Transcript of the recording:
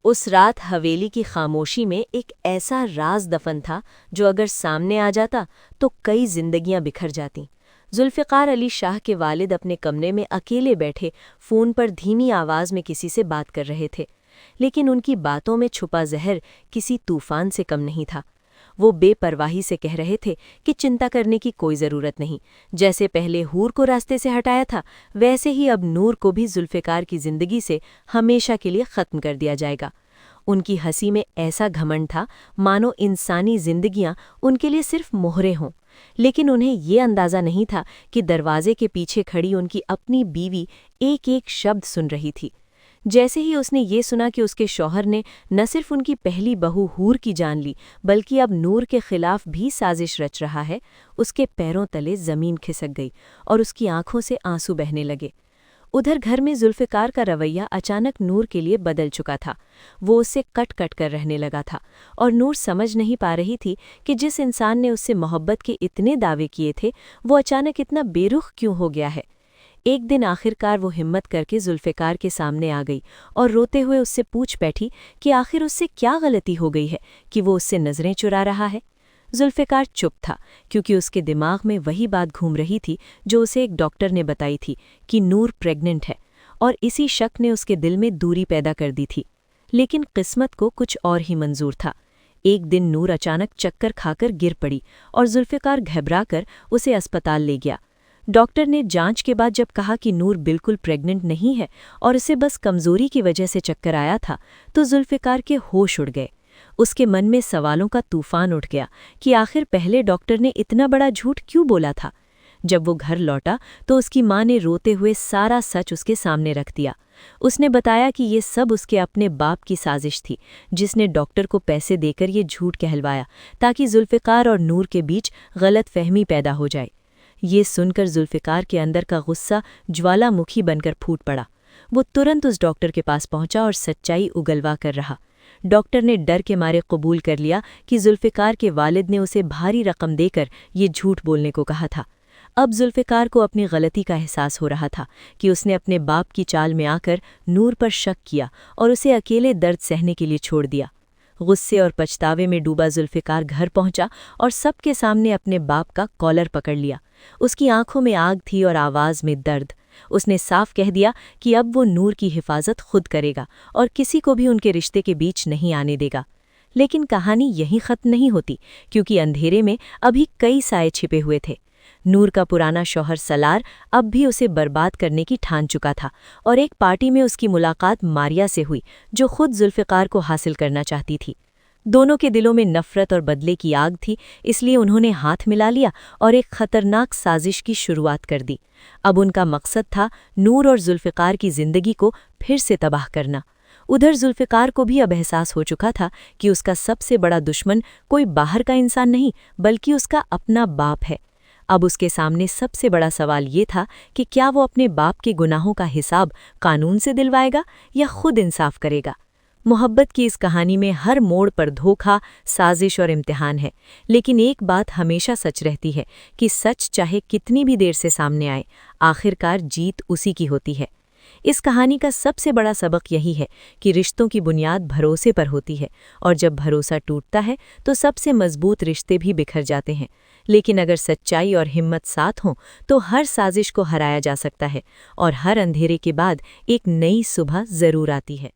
اس رات حویلی کی خاموشی میں ایک ایسا راز دفن تھا جو اگر سامنے آ جاتا تو کئی زندگیاں بکھر جاتیں۔ ذوالفقار علی شاہ کے والد اپنے کمرے میں اکیلے بیٹھے فون پر دھیمی آواز میں کسی سے بات کر رہے تھے، لیکن ان کی باتوں میں چھپا زہر کسی طوفان سے کم نہیں تھا۔ وہ بے پرواہی سے کہہ رہے تھے کہ چنتا کرنے کی کوئی ضرورت نہیں، جیسے پہلے حور کو راستے سے ہٹایا تھا ویسے ہی اب نور کو بھی ذوالفقار کی زندگی سے ہمیشہ کے لیے ختم کر دیا جائے گا۔ ان کی ہنسی میں ایسا گھمنڈ تھا مانو انسانی زندگیاں ان کے لیے صرف مہرے ہوں، لیکن انہیں یہ اندازہ نہیں تھا کہ دروازے کے پیچھے کھڑی ان کی اپنی بیوی ایک ایک شبد سن رہی تھی۔ جیسے ہی اس نے یہ سنا کہ اس کے شوہر نے نہ صرف ان کی پہلی بہو حور کی جان لی بلکہ اب نور کے خلاف بھی سازش رچ رہا ہے، اس کے پیروں تلے زمین کھسک گئی اور اس کی آنکھوں سے آنسو بہنے لگے۔ ادھر گھر میں ذوالفقار کا رویہ اچانک نور کے لیے بدل چکا تھا۔ وہ اس سے کٹ کٹ کر رہنے لگا تھا اور نور سمجھ نہیں پا رہی تھی کہ جس انسان نے اس سے محبت کے اتنے دعوے کیے تھے وہ اچانک اتنا بے رخ کیوں ہو گیا ہے۔ ایک دن آخرکار وہ ہمت کر کے ذوالفقار کے سامنے آ گئی اور روتے ہوئے اس سے پوچھ بیٹھی کہ آخر اس سے کیا غلطی ہو گئی ہے کہ وہ اس سے نظریں چرا رہا ہے۔ ذوالفقار چپ تھا کیونکہ اس کے دماغ میں وہی بات گھوم رہی تھی جو اسے ایک ڈاکٹر نے بتائی تھی کہ نور پریگننٹ ہے، اور اسی شک نے اس کے دل میں دوری پیدا کر دی تھی۔ لیکن قسمت کو کچھ اور ہی منظور تھا۔ ایک دن نور اچانک چکر کھا کر گر پڑی اور ذوالفقار گھبرا کر اسے اسپتال لے گیا۔ ڈاکٹر نے جانچ کے بعد جب کہا کہ نور بالکل پریگننٹ نہیں ہے اور اسے بس کمزوری کی وجہ سے چکر آیا تھا تو ذوالفقار کے ہوش اڑ گئے۔ اس کے من میں سوالوں کا طوفان اٹھ گیا کہ آخر پہلے ڈاکٹر نے اتنا بڑا جھوٹ کیوں بولا تھا۔ جب وہ گھر لوٹا تو اس کی ماں نے روتے ہوئے سارا سچ اس کے سامنے رکھ دیا۔ اس نے بتایا کہ یہ سب اس کے اپنے باپ کی سازش تھی جس نے ڈاکٹر کو پیسے دے کر یہ جھوٹ کہلوایا تاکہ ذوالفقار اور نور کے بیچ غلط فہمی پیدا ہو جائے۔ یہ سن کر ذوالفقار کے اندر کا غصہ جوالا مکھی بن کر پھوٹ پڑا۔ وہ ترنت اس ڈاکٹر کے پاس پہنچا اور سچائی اگلوا کر رہا۔ ڈاکٹر نے ڈر کے مارے قبول کر لیا کہ ذوالفقار کے والد نے اسے بھاری رقم دے کر یہ جھوٹ بولنے کو کہا تھا۔ اب ذوالفقار کو اپنی غلطی کا احساس ہو رہا تھا کہ اس نے اپنے باپ کی چال میں آ کر نور پر شک کیا اور اسے اکیلے درد سہنے کے لیے چھوڑ دیا۔ غصے اور پچھتاوے میں ڈوبا ذوالفقار گھر پہنچا اور سب کے سامنے اپنے باپ کا کالر پکڑ لیا۔ اس کی آنکھوں میں آگ تھی اور آواز میں درد۔ اس نے صاف کہہ دیا کہ اب وہ نور کی حفاظت خود کرے گا اور کسی کو بھی ان کے رشتے کے بیچ نہیں آنے دے گا۔ لیکن کہانی یہیں ختم نہیں ہوتی کیونکہ اندھیرے میں ابھی کئی سائے چھپے ہوئے تھے۔ نور کا پرانا شوہر سالار اب بھی اسے برباد کرنے کی ٹھان چکا تھا اور ایک پارٹی میں اس کی ملاقات ماریا سے ہوئی جو خود ذوالفقار کو حاصل کرنا چاہتی تھی۔ دونوں کے دلوں میں نفرت اور بدلے کی آگ تھی، اس لیے انہوں نے ہاتھ ملا لیا اور ایک خطرناک سازش کی شروعات کر دی۔ اب ان کا مقصد تھا نور اور ذوالفقار کی زندگی کو پھر سے تباہ کرنا۔ ادھر ذوالفقار کو بھی اب احساس ہو چکا تھا کہ اس کا سب سے بڑا دشمن کوئی باہر کا انسان نہیں بلکہ اس کا اپنا باپ ہے۔ اب اس کے سامنے سب سے بڑا سوال یہ تھا کہ کیا وہ اپنے باپ کے گناہوں کا حساب قانون سے دلوائے گا یا خود انصاف کرے گا۔ محبت کی اس کہانی میں ہر موڑ پر دھوکہ، سازش اور امتحان ہے، لیکن ایک بات ہمیشہ سچ رہتی ہے کہ سچ چاہے کتنی بھی دیر سے سامنے آئے، آخرکار جیت اسی کی ہوتی ہے۔ اس کہانی کا سب سے بڑا سبق یہی ہے کہ رشتوں کی بنیاد بھروسے پر ہوتی ہے، اور جب بھروسہ ٹوٹتا ہے تو سب سے مضبوط رشتے بھی بکھر جاتے ہیں۔ لیکن اگر سچائی اور ہمت ساتھ ہوں تو ہر سازش کو ہرایا جا سکتا ہے، اور ہر اندھیرے کے بعد ایک نئی صبح ضرور آتی ہے۔